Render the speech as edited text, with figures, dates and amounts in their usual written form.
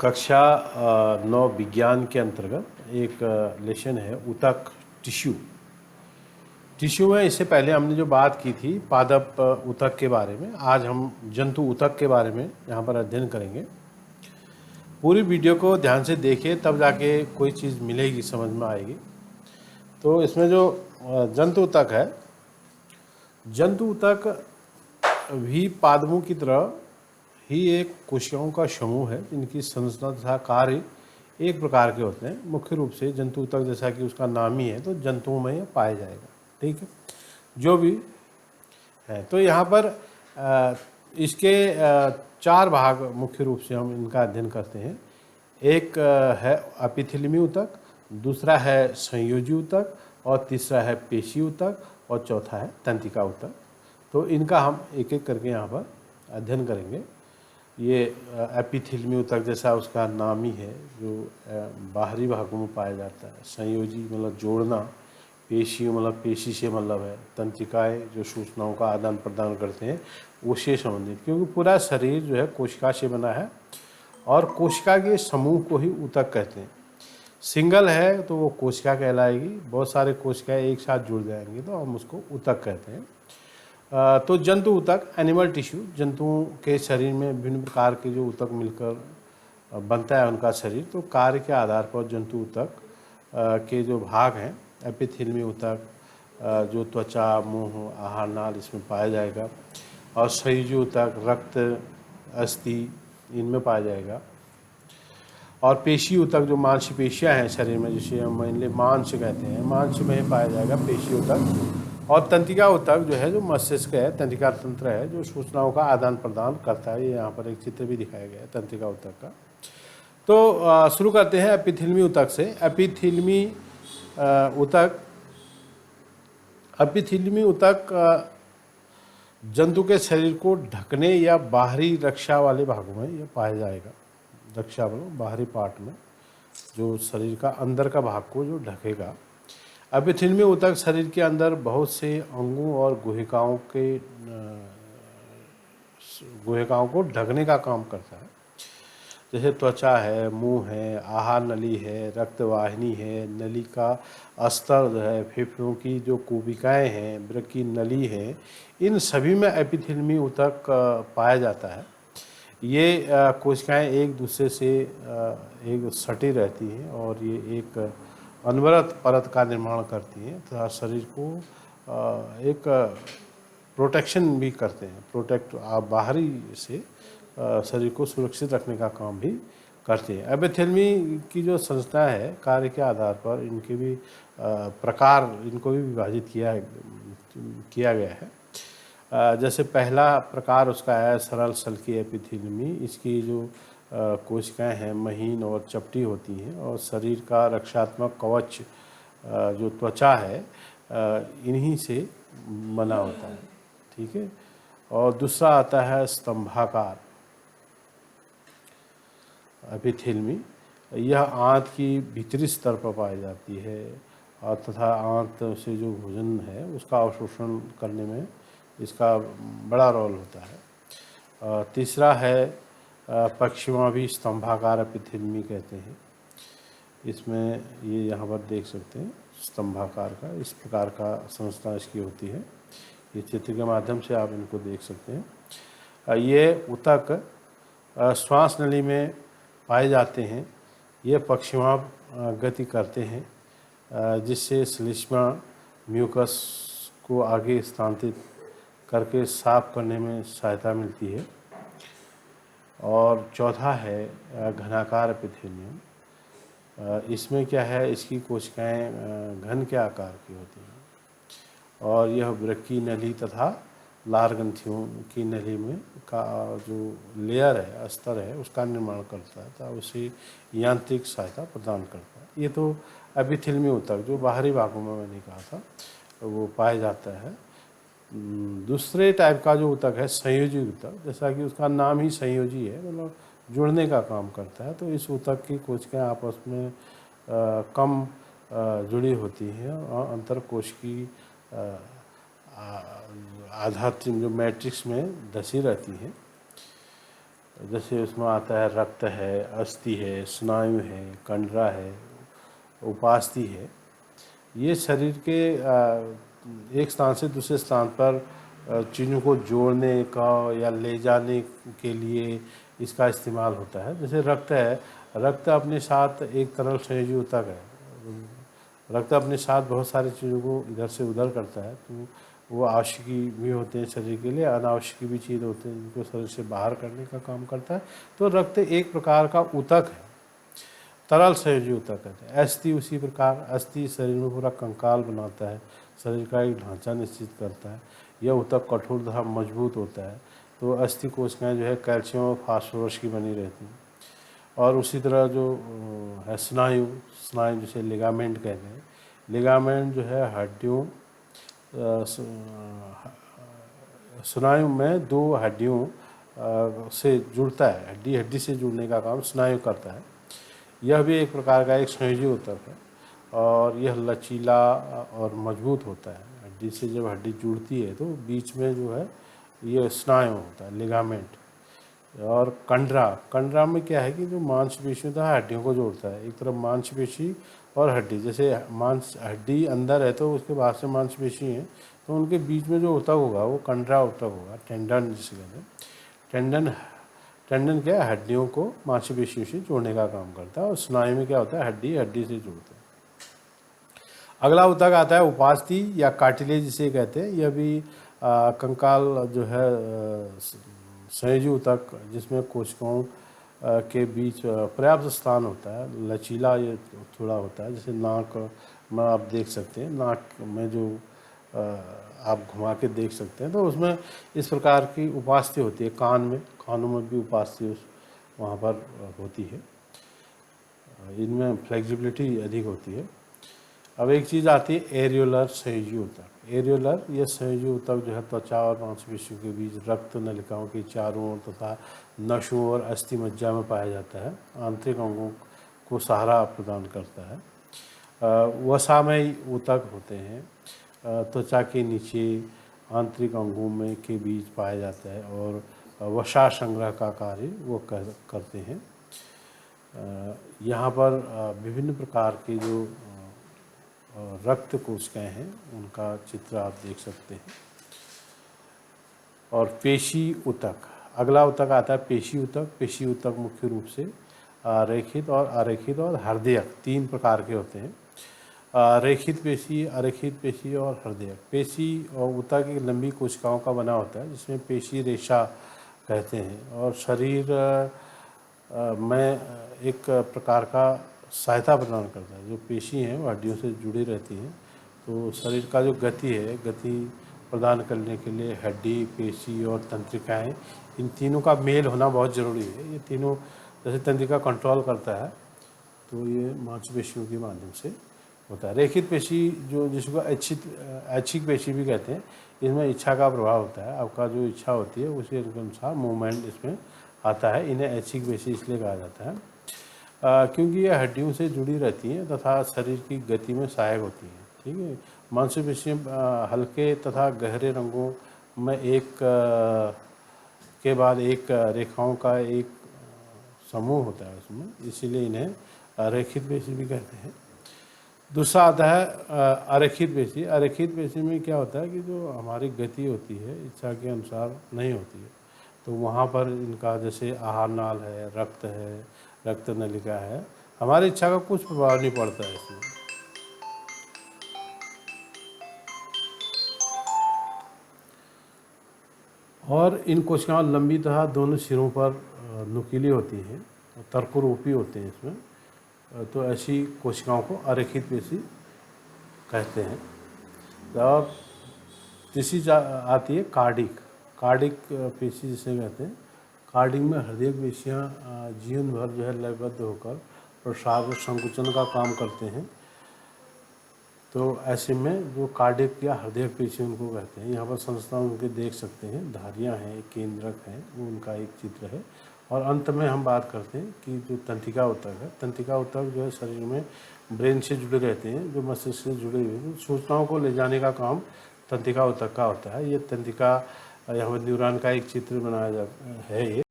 कक्षा 9 विज्ञान के अंतर्गत एक लेसन है ऊतक टिश्यू। टिश्यू में इससे पहले हमने जो बात की थी पादप ऊतक के बारे में, आज हम जंतु ऊतक के बारे में यहाँ पर अध्ययन करेंगे। पूरी वीडियो को ध्यान से देखिए, तब जाके कोई चीज़ मिलेगी, समझ में आएगी। तो इसमें जो जंतु ऊतक है, जंतु ऊतक भी पादपों की तरह ही एक कोशिकाओं का समूह है जिनकी संरचना तथा कार्य एक प्रकार के होते हैं। मुख्य रूप से जंतु ऊतक, जैसा कि उसका नाम ही है, तो जंतुओं में यह पाया जाएगा। ठीक है, जो भी है। तो यहाँ पर इसके 4 भाग मुख्य रूप से हम इनका अध्ययन करते हैं। एक है एपिथेलियमी ऊतक, दूसरा है संयोजी ऊतक, और तीसरा है पेशी ऊतक, और चौथा है तंत्रिका ऊतक। तो इनका हम एक एक करके यहाँ पर अध्ययन करेंगे। ये एपिथेलियमी ऊतक, जैसा उसका नाम ही है, जो बाहरी भागों में पाया जाता है। संयोजी मतलब जोड़ना, पेशी मतलब पेशी से मतलब है, तंत्रिकाएँ जो सूचनाओं का आदान प्रदान करते हैं उससे संबंधित, क्योंकि पूरा शरीर जो है कोशिका से बना है और कोशिका के समूह को ही ऊतक कहते हैं। सिंगल है तो वो कोशिका कहलाएगी, बहुत सारे कोशिकाएँ एक साथ जुड़ जाएंगे तो हम उसको ऊतक कहते हैं। तो जंतु ऊतक, एनिमल टिश्यू, जंतुओं के शरीर में विभिन्न प्रकार के जो ऊतक मिलकर बनता है उनका शरीर। तो कार्य के आधार पर जंतु ऊतक के जो भाग हैं, एपिथेलियमी ऊतक जो त्वचा, मुंह, आहार नाल इसमें पाया जाएगा, और संयोजी ऊतक रक्त, अस्थि इनमें पाया जाएगा, और पेशी ऊतक जो मांसपेशियां हैं शरीर में, जिसे हम मेनली मांस कहते हैं, मांस में पाया जाएगा पेशी ऊतक। और तंत्रिका ऊतक जो है, जो मस्तिष्क है, तंत्रिका तंत्र है, जो सूचनाओं का आदान प्रदान करता है। ये यहाँ पर एक चित्र भी दिखाया गया है तंत्रिका ऊतक का। तो शुरू करते हैं एपिथेलियमी ऊतक से। एपिथेलियमी ऊतक जंतु के शरीर को ढकने या बाहरी रक्षा वाले भागों में यह पाया जाएगा। रक्षा मतलब बाहरी पार्ट में, जो शरीर का अंदर का भाग को जो ढकेगा। एपिथेलियमी ऊतक शरीर के अंदर बहुत से अंगों और गुहिकाओं को ढकने का काम करता है। जैसे त्वचा है, मुंह है, आहार नली है, रक्तवाहिनी है, नली का अस्तर जो है, फेफड़ों की जो कोशिकाएं हैं, वृक्क की नली है, इन सभी में एपिथेलियमी ऊतक पाया जाता है। ये कोशिकाएं एक दूसरे से एक सटी रहती हैं और ये एक अनवरत परत का निर्माण करती हैं तथा शरीर को एक प्रोटेक्शन भी करते हैं। बाहरी से शरीर को सुरक्षित रखने का काम भी करते हैं। एपिथेलियमी की जो संरचना है, कार्य के आधार पर इनके भी प्रकार, इनको भी विभाजित किया गया है। जैसे पहला प्रकार उसका है सरल सल्की एपिथेलियमी। इसकी जो कोशिकाएं हैं महीन और चपटी होती हैं, और शरीर का रक्षात्मक कवच जो त्वचा है इन्हीं से बना होता है। ठीक है। और दूसरा आता है स्तंभाकार एपिथेलियमी। यह आंत की भीतरी स्तर पर पाई जाती है, और तथा आंत से जो भोजन है उसका अवशोषण करने में इसका बड़ा रोल होता है। तीसरा है पश्चिमाभी स्तंभाकार एपिथेलियमी कहते हैं। इसमें ये यहाँ पर देख सकते हैं स्तंभाकार का, इस प्रकार का संरचना इसकी होती है। ये चित्र के माध्यम से आप इनको देख सकते हैं। ये ऊतक श्वास नली में पाए जाते हैं। ये पश्चिमागति करते हैं, जिससे श्लेष्मा म्यूकस को आगे स्थानांतरित करके साफ करने में सहायता मिलती है। और चौथा है घनाकार एपिथेलियम। इसमें क्या है, इसकी कोशिकाएं घन के आकार की होती हैं, और यह वृक्क की नली तथा लार ग्रंथियों की नली में का जो लेयर है, अस्तर है, उसका निर्माण करता है तथा उसे यांत्रिक सहायता प्रदान करता है। ये तो एपिथेलियमी ऊतक जो बाहरी भागों में मैंने कहा था वो पाया जाता है। दूसरे टाइप का जो ऊतक है संयोजी ऊतक, जैसा कि उसका नाम ही संयोजी है, मतलब जुड़ने का काम करता है। तो इस ऊतक की कोशिकाएं आपस में कम जुड़ी होती हैं और अंतर कोश की आधात्रिक जो मैट्रिक्स में धसी रहती हैं। जैसे उसमें आता है रक्त है, अस्थि है, स्नायु है, कंडरा है, उपास्थि है। ये शरीर के एक स्थान से दूसरे स्थान पर चीज़ों को जोड़ने का या ले जाने के लिए इसका इस्तेमाल होता है। जैसे रक्त है, रक्त अपने साथ एक तरल संयोजी ऊतक है। रक्त अपने साथ बहुत सारी चीज़ों को इधर से उधर करता है, तो वो आवश्यकी भी होते हैं शरीर के लिए, अनावश्यकी भी चीज़ होते हैं जिनको शरीर से बाहर करने का काम करता है। तो रक्त एक प्रकार का ऊतक है, तरल संयोजी ऊतक कहते हैं। अस्थि उसी प्रकार, अस्थि शरीर में पूरा कंकाल बनाता है, शरीर का एक ढांचा निश्चित करता है। यह ऊतक कठोर तथा मजबूत होता है। तो अस्थि कोशिकाएं जो है कैल्शियम और फास्फोरस की बनी रहती हैं। और उसी तरह जो है स्नायु, स्नायु जिसे लिगामेंट कहते हैं। लिगामेंट जो है हड्डियों, स्नायु में दो हड्डियों से जुड़ता है, हड्डी हड्डी से जुड़ने का काम स्नायु करता है। यह भी एक प्रकार का एक संयोजी ऊतक है और यह लचीला और मजबूत होता है। हड्डी से जब हड्डी जुड़ती है तो बीच में जो है ये स्नायु होता है, लिगामेंट। और कंडरा, कंडरा में क्या है कि जो मांसपेशी होता है हड्डियों को जोड़ता है। एक तरफ मांसपेशी और हड्डी, जैसे मांस हड्डी अंदर है तो उसके बाहर से मांसपेशी है, तो उनके बीच में जो ऊतक होगा वो कंडरा ऊतक होगा, टेंडन जिसे कहते हैं। टेंडन, टेंडन क्या है, हड्डियों को मांसपेशियों से जोड़ने का काम करता है। और स्नायु में क्या होता है, हड्डी हड्डी से जोड़ता है। अगला ऊतक आता है उपास्थि या कार्टिलेज जिसे कहते हैं। यह भी कंकाल जो है संयोजी ऊतक, जिसमें कोशिकाओं के बीच पर्याप्त स्थान होता है, लचीला ये थोड़ा होता है। जैसे नाक में आप देख सकते हैं, नाक में जो आप घुमा के देख सकते हैं, तो उसमें इस प्रकार की उपास्थि होती है। कान में, कानों में भी उपास्थि वहाँ पर होती है। इनमें फ्लेक्सिबिलिटी अधिक होती है। अब एक चीज़ आती है एरियोलर संयोजी ऊतक। एरियोलर ये संयोजी ऊतक जो है त्वचा और मांसपेशियों के बीच रक्त नलिकाओं के चारों ओर तथा नसों और अस्थि मज्जा में पाया जाता है। आंतरिक अंगों को सहारा प्रदान करता है। वसामयी ऊतक होते हैं, त्वचा के नीचे आंतरिक अंगों में के बीच पाया जाता है और वसा संग्रह का कार्य वो करते हैं। यहाँ पर विभिन्न प्रकार के जो रक्त कोशिकाएं हैं उनका चित्र आप देख सकते हैं। और पेशी ऊतक, अगला ऊतक आता है पेशी ऊतक। पेशी ऊतक मुख्य रूप से रेखित और अरेखित और हृदयक तीन प्रकार के होते हैं। रेखित पेशी, अरेखित पेशी और हृदयक। पेशी और ऊतक एक लंबी कोशिकाओं का बना होता है जिसमें पेशी रेशा कहते हैं, और शरीर में एक प्रकार का सहायता प्रदान करता है। जो पेशी हैं वो हड्डियों से जुड़ी रहती हैं, तो शरीर का जो गति है, गति प्रदान करने के लिए हड्डी, पेशी और तंत्रिकाएं, इन तीनों का मेल होना बहुत ज़रूरी है। ये तीनों, जैसे तंत्रिका कंट्रोल करता है तो ये मांसपेशियों के माध्यम से होता है। रेखित पेशी जो जिसको ऐच्छिक पेशी भी कहते हैं, इसमें इच्छा का प्रभाव होता है। आपका जो इच्छा होती है उसी अनुसार मूवमेंट इसमें आता है। इन्हें ऐच्छिक पेशी इसलिए कहा जाता है क्योंकि ये हड्डियों से जुड़ी रहती हैं तथा शरीर की गति में सहायक होती हैं। ठीक है। मांसपेशियाँ हल्के तथा गहरे रंगों में एक के बाद एक रेखाओं का एक समूह होता है उसमें, इसीलिए इन्हें रेखित पेशी भी कहते हैं। दूसरा आता है अरेखित पेशी। अरेखित पेशी में क्या होता है कि जो हमारी गति होती है इच्छा के अनुसार नहीं होती है, तो वहाँ पर इनका जैसे आहार नाल है, रक्त नलिका है, हमारी इच्छा का कुछ प्रभाव नहीं पड़ता है इसमें। और इन कोशिकाएं लंबी तथा दोनों सिरों पर नुकीली होती हैं, तर्करूपी होते हैं इसमें, तो ऐसी कोशिकाओं को अरेखित पेशी कहते हैं। और तीसरी आती है कार्डिक। कार्डिक पेशी जिसे कहते हैं। कार्डिक में हृदय पेशियाँ जीवन भर जो है लयबद्ध होकर प्रसार और संकुचन का काम करते हैं। तो ऐसे में जो कार्डिक या हृदय पेशी उनको कहते हैं। यहाँ पर संस्था उनके देख सकते हैं, धारियाँ हैं, केंद्रक हैं, वो उनका एक चित्र है। और अंत में हम बात करते हैं कि जो तंत्रिका ऊतक है, तंत्रिका ऊतक जो है शरीर में ब्रेन से जुड़े रहते हैं, जो मस्तिष्क से जुड़े हुए हैं, सूचनाओं को ले जाने का काम तंत्रिका ऊतक का होता है। ये तंत्रिका, यहाँ पर न्यूरॉन का एक चित्र बनाया जाता है। ये